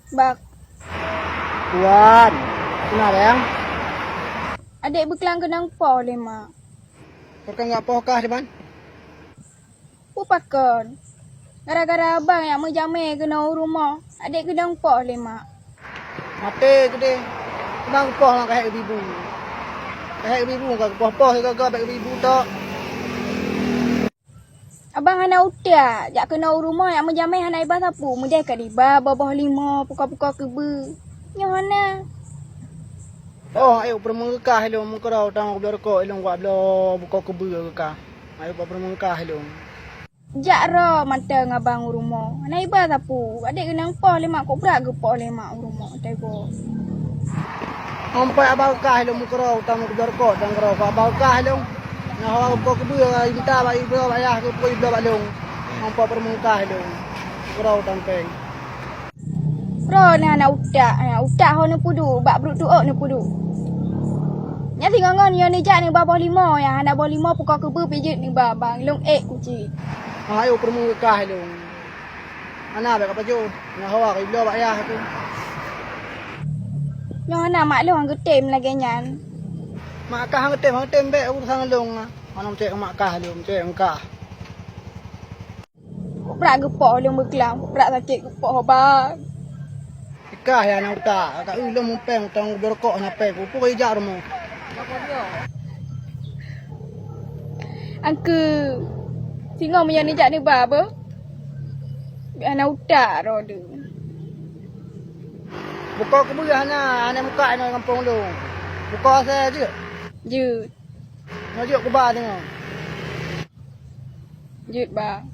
Bak, Tuan. Kenapa yang? adik berkelang kenang po le mak. Kau kan enggak pokah depan? Upakon. Gara-gara abang yang menjamai kena rumah. Adik kenang po le mak. Mati gede. Kenang poh lah kahek ibu. Kahek ibu kau poh-poh ke kahek ibu tak. Abang hana utak. Jak kena rumah yang menjamai hana ibah sapu. Menjai kat ibah bawah 5 puka-puka kebe. Nyo hana. Oh, ayo permengkah hello mengkerau tang belar ko ilong wa blo buka kebu ka. Ayo permengkah hello. Jak ro mata ngabang rumah. Hana ibah sapu. Adik kenang po le mak kok berak ke po le mak rumah. Tego. Sampai abang kah hello mengkerau tang belar ko tang kerau ka abang kah hello. Nah hawa buka kebu minta ba ibu ayah ke po ibu ba long. Sampai permengkah hello. Kerau tang peng. Ro na hana utak. Utak ho ne pudu. Bak bruk tuok ne pudu. Nya tingongon yo ni jak ni bawah 5 yang hana bawah 5 puka kebe pijit ni babang. Long kuci. Ayo permengkah hello. Ana ba ka pajo. Nah hawa ke ibu ba ayah ke. Nyo hana mak long getem lagi nyan. Mak kah ngetem be urusan long. Ana cek mak kah hello cek engkah. Kok berak ke po long berkelang. Kok berak sakit ke po bang. Ikah ya nak utak. Kat ulung mumpeng tang berkok na pe. Pupu ke ijak rumah. Angke. Singo punya ni jak ni ba apa? Ana utak ro tu. Buka ke buah ana muka ana kampung lu. Buka saya je. Jut. Ngajuk ke ba tengok. Jut bang.